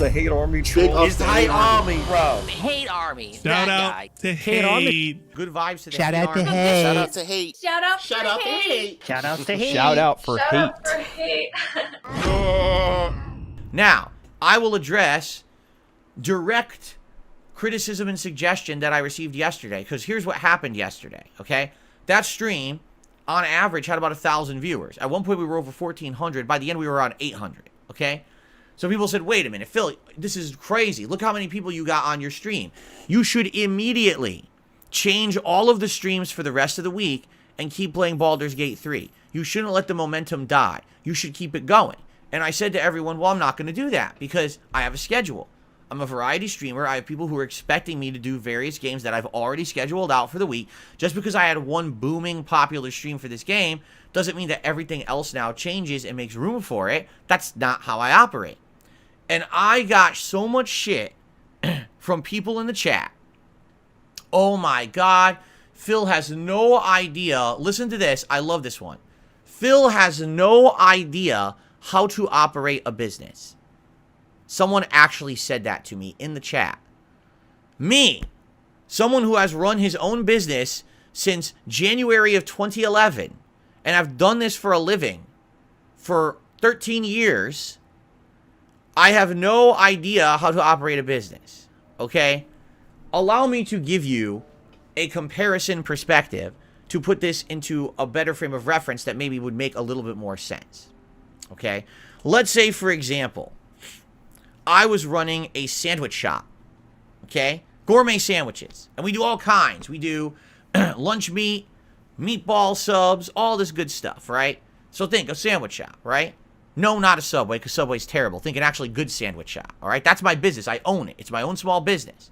the hate army Big troll. ups to Hate Army. Bro. Hate Army. Shout that out guy. to Hate Army. Hate. Good vibes to the Shout Hate out to Army. Hate. Shout out to Hate. Shout out Shout for out to hate. Hate. Shout out to Hate. Shout out for Shout hate. out for hate. Now, I will address direct criticism and suggestion that I received yesterday, because here's what happened yesterday, okay? That stream, on average, had about 1,000 viewers. At one point, we were over 1,400. By the end, we were around 800, okay? So people said, wait a minute, Phil, this is crazy. Look how many people you got on your stream. You should immediately change all of the streams for the rest of the week and keep playing Baldur's Gate 3. You shouldn't let the momentum die. You should keep it going. And I said to everyone, well, I'm not going to do that because I have a schedule. I'm a variety streamer. I have people who are expecting me to do various games that I've already scheduled out for the week. Just because I had one booming popular stream for this game doesn't mean that everything else now changes and makes room for it. That's not how I operate. And I got so much shit from people in the chat. Oh my God. Phil has no idea. Listen to this. I love this one. Phil has no idea how to operate a business. Someone actually said that to me in the chat. Me, someone who has run his own business since January of 2011, and I've done this for a living for 13 years, I have no idea how to operate a business, okay? Allow me to give you a comparison perspective to put this into a better frame of reference that maybe would make a little bit more sense, okay? Let's say, for example, I was running a sandwich shop, okay? Gourmet sandwiches. And we do all kinds. We do lunch meat, meatball subs, all this good stuff, right? So think, a sandwich shop, right? No, not a Subway, because Subway's terrible. Think an actually good sandwich shop, all right? That's my business. I own it. It's my own small business.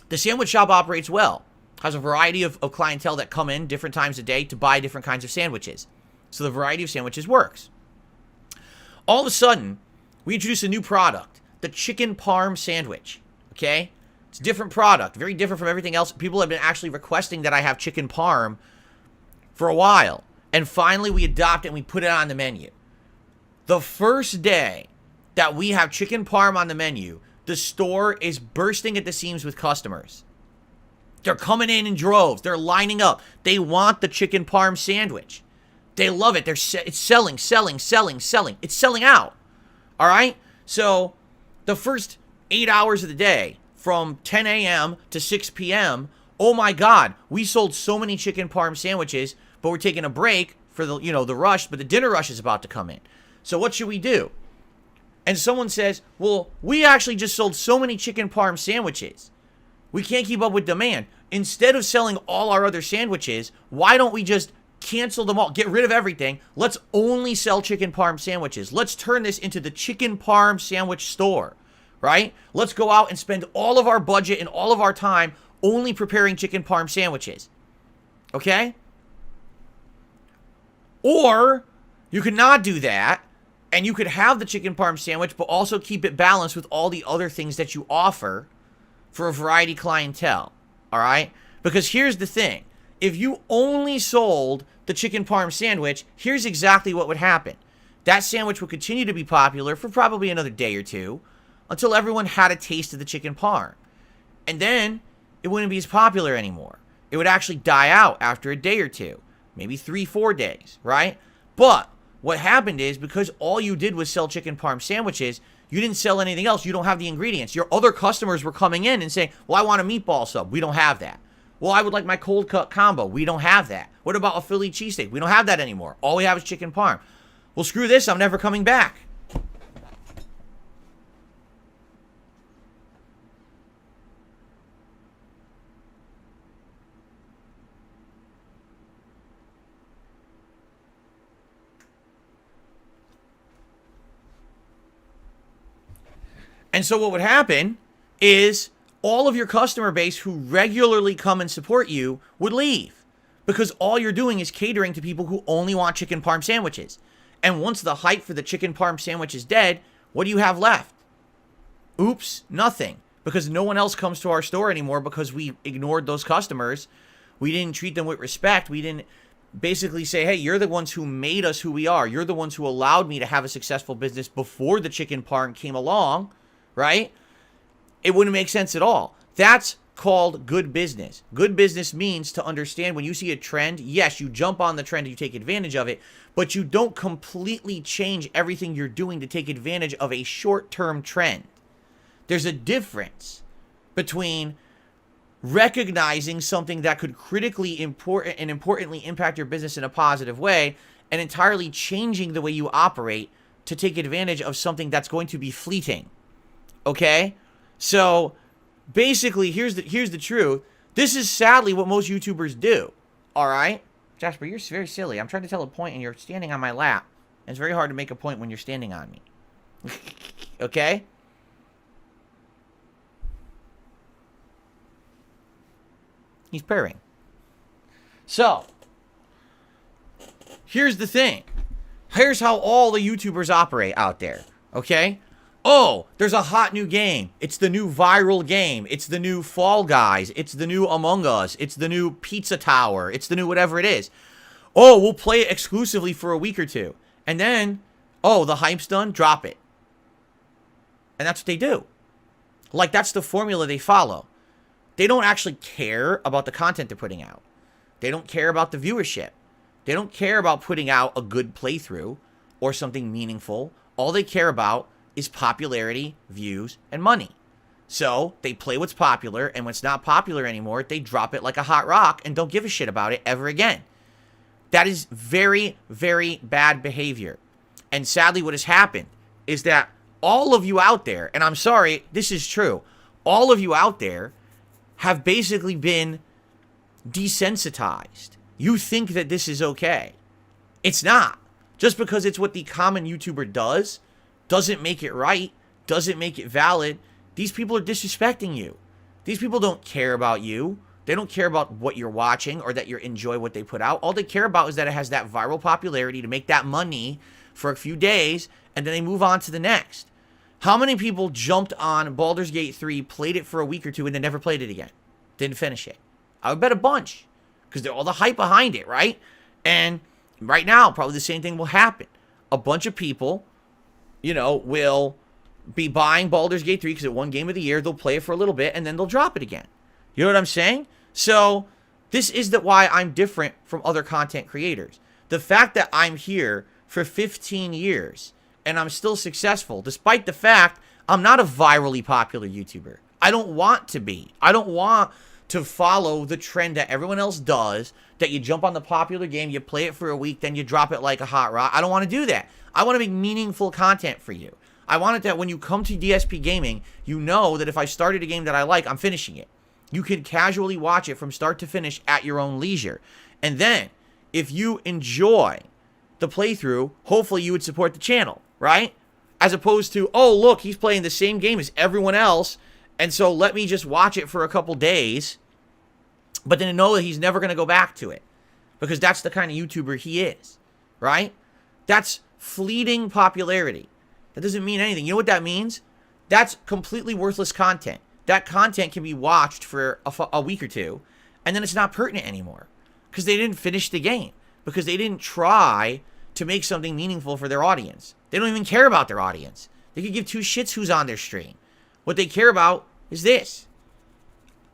The sandwich shop operates well. Has a variety of clientele that come in different times a day to buy different kinds of sandwiches. So the variety of sandwiches works. All of a sudden, we introduce a new product, the chicken parm sandwich, okay? It's a different product, very different from everything else. People have been actually requesting that I have chicken parm for a while. And finally, we adopt it and we put it on the menu. The first day that we have chicken parm on the menu, the store is bursting at the seams with customers. They're coming in droves. They're lining up. They want the chicken parm sandwich. They love it. It's selling. It's selling out. All right? So the first 8 hours of the day, from 10 a.m. to 6 p.m., oh my God, we sold so many chicken parm sandwiches, but we're taking a break for the, the rush, but the dinner rush is about to come in. So what should we do? And someone says, well, we actually just sold so many chicken parm sandwiches. We can't keep up with demand. Instead of selling all our other sandwiches, why don't we just cancel them all, get rid of everything? Let's only sell chicken parm sandwiches. Let's turn this into the chicken parm sandwich store, right? Let's go out and spend all of our budget and all of our time only preparing chicken parm sandwiches, okay? Or you could not do that, and you could have the chicken parm sandwich, but also keep it balanced with all the other things that you offer for a variety clientele, all right? Because here's the thing. If you only sold the chicken parm sandwich, here's exactly what would happen. That sandwich would continue to be popular for probably another day or two until everyone had a taste of the chicken parm. And then it wouldn't be as popular anymore. It would actually die out after a day or two, maybe 3-4 days, right? But what happened is, because all you did was sell chicken parm sandwiches, you didn't sell anything else. You don't have the ingredients. Your other customers were coming in and saying, well, I want a meatball sub. We don't have that. Well, I would like my cold cut combo. We don't have that. What about a Philly cheesesteak? We don't have that anymore. All we have is chicken parm. Well, screw this. I'm never coming back. And so what would happen is all of your customer base who regularly come and support you would leave, because all you're doing is catering to people who only want chicken parm sandwiches. And once the hype for the chicken parm sandwich is dead, what do you have left? Oops, nothing. Because no one else comes to our store anymore because we ignored those customers. We didn't treat them with respect. We didn't basically say, hey, you're the ones who made us who we are. You're the ones who allowed me to have a successful business before the chicken park came along, right? It wouldn't make sense at all. That's called good business. Good business means to understand when you see a trend, yes, you jump on the trend and you take advantage of it, but you don't completely change everything you're doing to take advantage of a short-term trend. There's a difference between recognizing something that could critically important and importantly impact your business in a positive way and entirely changing the way you operate to take advantage of something that's going to be fleeting. Okay? So basically, here's the truth. This is sadly what most YouTubers do. All right? Jasper, you're very silly. I'm trying to tell a point and you're standing on my lap. And it's very hard to make a point when you're standing on me. Okay? He's purring. So, here's the thing. Here's how all the YouTubers operate out there. Okay? Oh, there's a hot new game. It's the new viral game. It's the new Fall Guys. It's the new Among Us. It's the new Pizza Tower. It's the new whatever it is. Oh, we'll play it exclusively for a week or two. And then, oh, the hype's done, drop it. And that's what they do. Like, that's the formula they follow. They don't actually care about the content they're putting out. They don't care about the viewership. They don't care about putting out a good playthrough or something meaningful. All they care about is popularity, views, and money. So they play what's popular, and when it's not popular anymore, they drop it like a hot rock and don't give a shit about it ever again. That is very, very bad behavior. And sadly, what has happened is that all of you out there, and I'm sorry, this is true, all of you out there have basically been desensitized. You think that this is okay. It's not. Just because it's what the common YouTuber does, doesn't make it right, doesn't make it valid. These people are disrespecting you. These people don't care about you. They don't care about what you're watching or that you enjoy what they put out. All they care about is that it has that viral popularity to make that money for a few days, and then they move on to the next. How many people jumped on Baldur's Gate 3, played it for a week or two, and then never played it again? Didn't finish it. I would bet a bunch. Because they're all the hype behind it, right? And right now, probably the same thing will happen. A bunch of people, will be buying Baldur's Gate 3 because it won Game of the Year. They'll play it for a little bit, and then they'll drop it again. You know what I'm saying? So, this is why I'm different from other content creators. The fact that I'm here for 15 years and I'm still successful, despite the fact I'm not a virally popular YouTuber. I don't want to be. I don't want to follow the trend that everyone else does, that you jump on the popular game, you play it for a week, then you drop it like a hot rock. I don't want to do that. I want to make meaningful content for you. I want it that when you come to DSP Gaming, you know that if I started a game that I like, I'm finishing it. You can casually watch it from start to finish at your own leisure. And then, if you enjoy the playthrough, hopefully you would support the channel, right? As opposed to, oh, look, he's playing the same game as everyone else, and so let me just watch it for a couple days, but then know that he's never going to go back to it. Because that's the kind of YouTuber he is, right? That's fleeting popularity. That doesn't mean anything. You know what that means? That's completely worthless content. That content can be watched for a week or two, and then it's not pertinent anymore. Because they didn't finish the game. Because they didn't try to make something meaningful for their audience. They don't even care about their audience. They could give two shits who's on their stream. What they care about is this.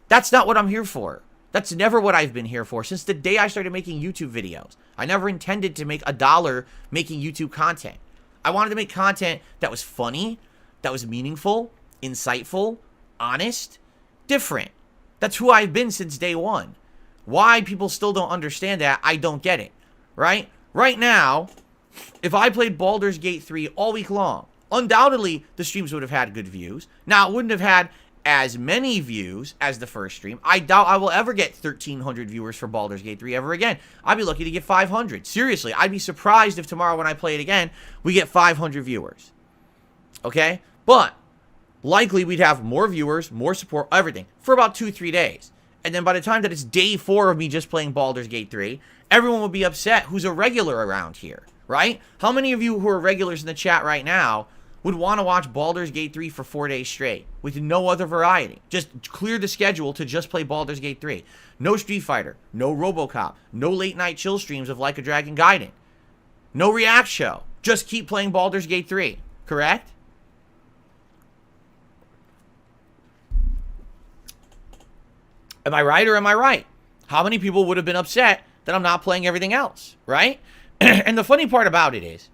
That's not what I'm here for. That's never what I've been here for. Since the day I started making YouTube videos, I never intended to make $1 making YouTube content. I wanted to make content that was funny, that was meaningful, insightful, honest, different. That's who I've been since day one. Why people still don't understand that, I don't get it, right? Right now, if I played Baldur's Gate 3 all week long, undoubtedly the streams would have had good views. Now, it wouldn't have had as many views as the first stream. I doubt I will ever get 1,300 viewers for Baldur's Gate 3 ever again. I'd be lucky to get 500. Seriously, I'd be surprised if tomorrow when I play it again, we get 500 viewers. Okay? But likely we'd have more viewers, more support, everything, for about 2-3 days. And then by the time that it's day 4 of me just playing Baldur's Gate 3, everyone will be upset who's a regular around here, right? How many of you who are regulars in the chat right now would want to watch Baldur's Gate 3 for 4 days straight with no other variety. Just clear the schedule to just play Baldur's Gate 3. No Street Fighter, no RoboCop, no late night chill streams of Like a Dragon Gaiden. No React show. Just keep playing Baldur's Gate 3. Correct? Am I right or am I right? How many people would have been upset that I'm not playing everything else, right? And the funny part about it is,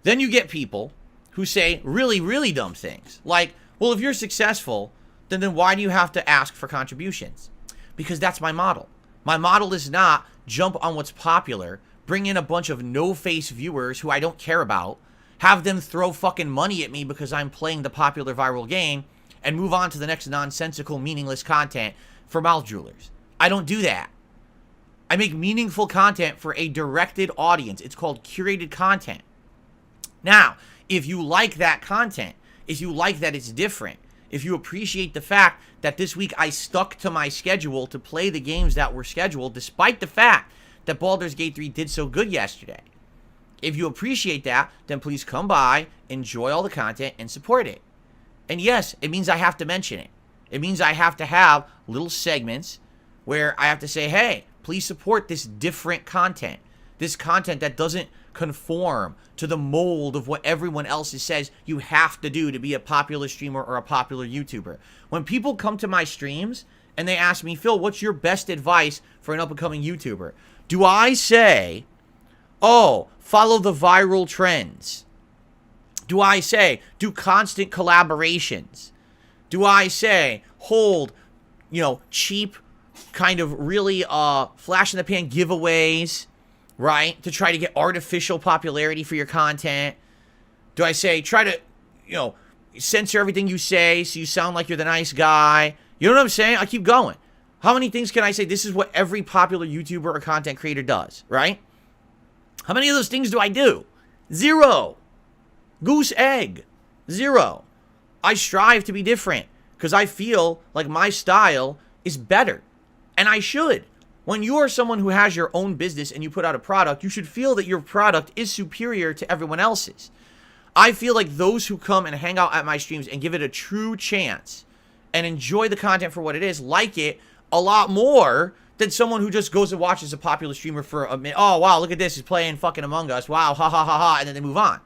then you get people who say really, really dumb things. Like, well, if you're successful, then why do you have to ask for contributions? Because that's my model. My model is not jump on what's popular, bring in a bunch of no-face viewers who I don't care about, have them throw fucking money at me because I'm playing the popular viral game, and move on to the next nonsensical, meaningless content for mouth droolers. I don't do that. I make meaningful content for a directed audience. It's called curated content. Now, if you like that content, if you like that it's different, if you appreciate the fact that this week I stuck to my schedule to play the games that were scheduled, despite the fact that Baldur's Gate 3 did so good yesterday, if you appreciate that, then please come by, enjoy all the content, and support it. And yes, it means I have to mention it. It means I have to have little segments where I have to say, hey, please support this different content. This content that doesn't conform to the mold of what everyone else says you have to do to be a popular streamer or a popular YouTuber. When people come to my streams and they ask me, Phil, what's your best advice for an up-and-coming YouTuber? Do I say, oh, follow the viral trends? Do I say, do constant collaborations? Do I say, hold, cheap, kind of really flash-in-the-pan giveaways, right, to try to get artificial popularity for your content? Do I say, try to, censor everything you say so you sound like you're the nice guy? You know what I'm saying? I keep going. How many things can I say? This is what every popular YouTuber or content creator does, right? How many of those things do I do? 0. Goose egg. 0. I strive to be different because I feel like my style is better. And I should. When you are someone who has your own business and you put out a product, you should feel that your product is superior to everyone else's. I feel like those who come and hang out at my streams and give it a true chance and enjoy the content for what it is, like it a lot more than someone who just goes and watches a popular streamer for a minute. Oh, wow, look at this. He's playing fucking Among Us. Wow, ha, ha, ha, ha. And then they move on.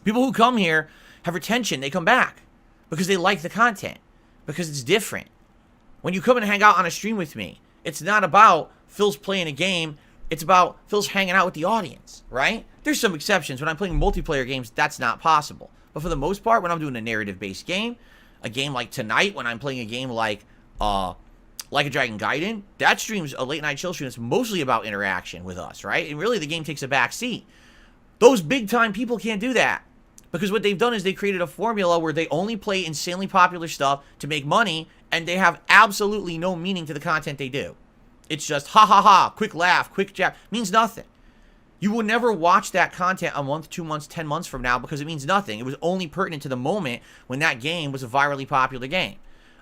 People who come here have retention. They come back because they like the content, because it's different. When you come and hang out on a stream with me, it's not about Phil's playing a game. It's about Phil's hanging out with the audience, right? There's some exceptions. When I'm playing multiplayer games, that's not possible. But for the most part, when I'm doing a narrative-based game, a game like tonight, when I'm playing a game like a Dragon Gaiden, that stream's a late-night chill stream. It's mostly about interaction with us, right? And really, the game takes a back seat. Those big-time people can't do that. Because what they've done is they created a formula where they only play insanely popular stuff to make money, and they have absolutely no meaning to the content they do. It's just ha ha ha, quick laugh, quick jab. Means nothing. You will never watch that content a month, 2 months, 10 months from now because it means nothing. It was only pertinent to the moment when that game was a virally popular game.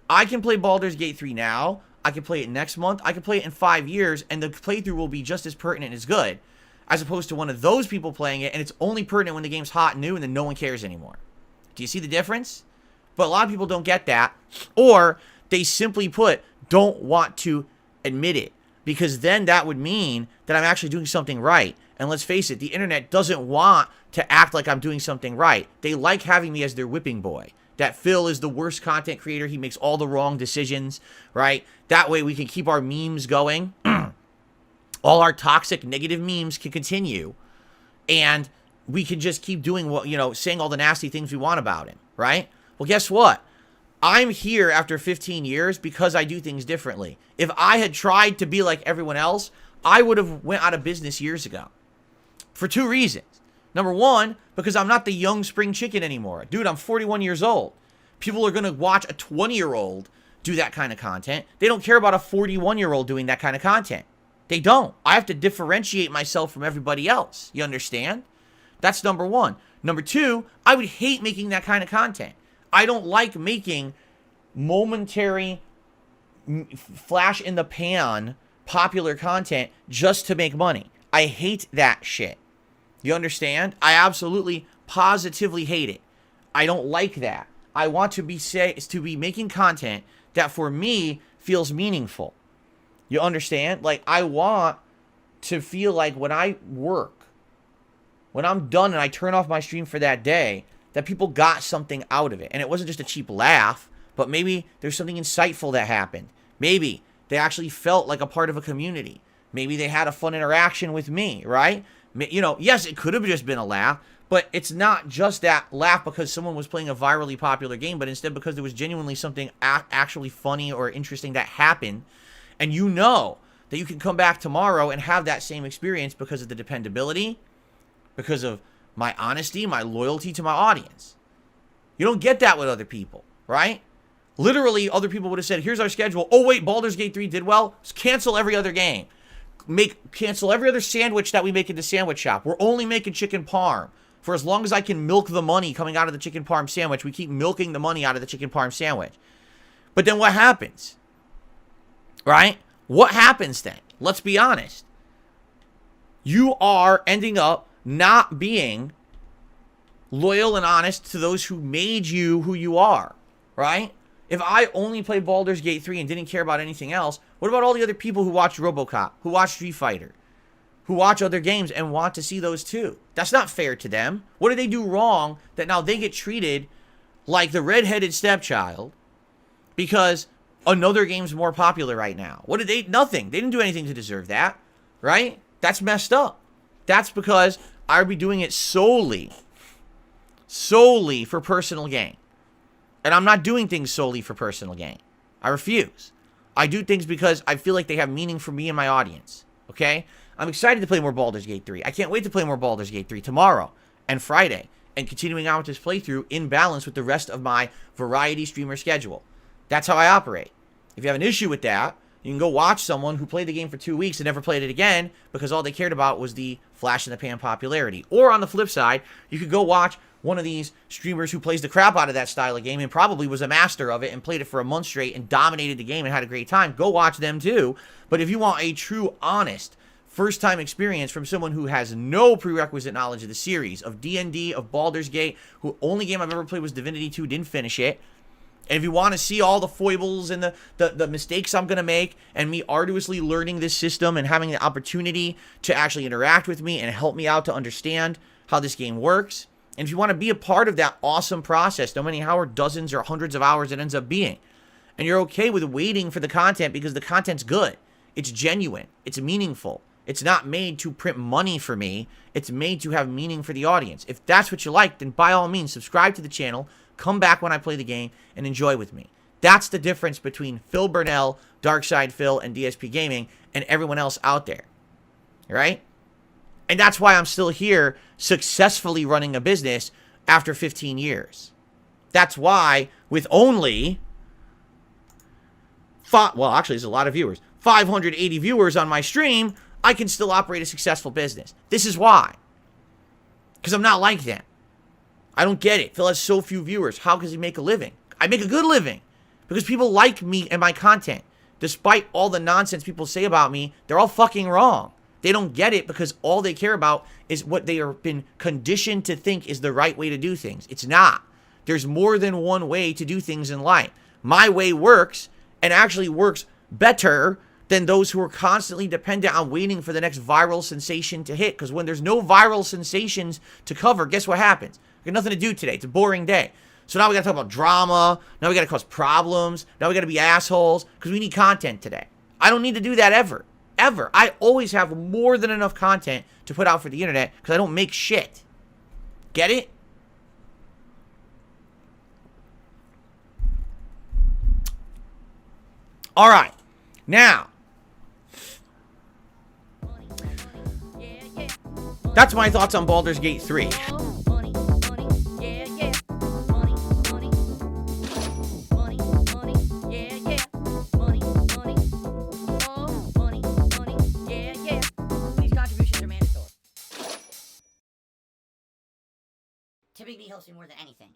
I can play Baldur's Gate 3 now. I can play it next month. I can play it in 5 years, and the playthrough will be just as pertinent as good, as opposed to one of those people playing it, and it's only pertinent when the game's hot and new, and then no one cares anymore. Do you see the difference? But a lot of people don't get that, or they simply put, don't want to admit it, because then that would mean that I'm actually doing something right. And let's face it, the internet doesn't want to act like I'm doing something right. They like having me as their whipping boy. That Phil is the worst content creator. He makes all the wrong decisions, right? That way we can keep our memes going. All our toxic, negative memes can continue. And we can just keep doing what, saying all the nasty things we want about him, right? Well, guess what? I'm here after 15 years because I do things differently. If I had tried to be like everyone else, I would have went out of business years ago. For 2 reasons. Number 1, because I'm not the young spring chicken anymore. Dude, I'm 41 years old. People are going to watch a 20-year-old do that kind of content. They don't care about a 41-year-old doing that kind of content. They don't. I have to differentiate myself from everybody else. You understand? That's number 1. Number 2, I would hate making that kind of content. I don't like making momentary, flash in the pan popular content just to make money. I hate that shit. You understand? I absolutely, positively hate it. I don't like that. I want to be making content that for me feels meaningful. You understand? Like, I want to feel like when I work, when I'm done and I turn off my stream for that day, that people got something out of it. And it wasn't just a cheap laugh, but maybe there's something insightful that happened. Maybe they actually felt like a part of a community. Maybe they had a fun interaction with me, right? You know, yes, it could have just been a laugh, but it's not just that laugh because someone was playing a virally popular game, but instead because there was genuinely something actually funny or interesting that happened. And you know that you can come back tomorrow and have that same experience because of the dependability, because of my honesty, my loyalty to my audience. You don't get that with other people, right? Literally, other people would have said, here's our schedule. Oh, wait, Baldur's Gate 3 did well? Let's cancel every other game. Cancel every other sandwich that we make in the sandwich shop. We're only making chicken parm. For as long as I can milk the money coming out of the chicken parm sandwich, we keep milking the money out of the chicken parm sandwich. But then what happens? Right? What happens then? Let's be honest. You are ending up not being loyal and honest to those who made you who you are, right? If I only played Baldur's Gate 3 and didn't care about anything else, what about all the other people who watch RoboCop, who watch Street Fighter, who watch other games and want to see those too? That's not fair to them. What did they do wrong that now they get treated like the redheaded stepchild because another game's more popular right now? What did they? Nothing. They didn't do anything to deserve that, right? That's messed up. That's because I would be doing it solely for personal gain. And I'm not doing things solely for personal gain. I refuse. I do things because I feel like they have meaning for me and my audience. Okay? I'm excited to play more Baldur's Gate 3. I can't wait to play more Baldur's Gate 3 tomorrow and Friday and continuing on with this playthrough in balance with the rest of my variety streamer schedule. That's how I operate. If you have an issue with that, you can go watch someone who played the game for 2 weeks and never played it again because all they cared about was the flash in the pan popularity. Or on the flip side, you could go watch one of these streamers who plays the crap out of that style of game and probably was a master of it and played it for a month straight and dominated the game and had a great time. Go watch them too. But if you want a true, honest, first-time experience from someone who has no prerequisite knowledge of the series, of D&D, of Baldur's Gate, who only game I've ever played was Divinity 2, didn't finish it, and if you want to see all the foibles and the mistakes I'm going to make and me arduously learning this system and having the opportunity to actually interact with me and help me out to understand how this game works, and if you want to be a part of that awesome process, no matter how dozens or hundreds of hours it ends up being, and you're okay with waiting for the content because the content's good, it's genuine, it's meaningful, it's not made to print money for me, it's made to have meaning for the audience. If that's what you like, then by all means, subscribe to the channel, come back when I play the game, and enjoy with me. That's the difference between Phil Burnell, Darkside Phil, and DSP Gaming, and everyone else out there. Right? And that's why I'm still here, successfully running a business after 15 years. That's why, with only, there's a lot of viewers, 580 viewers on my stream, I can still operate a successful business. This is why. Because I'm not like them. I don't get it. Phil has so few viewers. How does he make a living? I make a good living because people like me and my content. Despite all the nonsense people say about me, they're all fucking wrong. They don't get it because all they care about is what they have been conditioned to think is the right way to do things. It's not. There's more than one way to do things in life. My way works and actually works better than those who are constantly dependent on waiting for the next viral sensation to hit. Because when there's no viral sensations to cover, guess what happens? We got nothing to do today. It's a boring day. So now we got to talk about drama. Now we got to cause problems. Now we got to be assholes because we need content today. I don't need to do that ever. Ever. I always have more than enough content to put out for the internet because I don't make shit. Get it? All right. Now, that's my thoughts on Baldur's Gate 3. Typically helps me more than anything.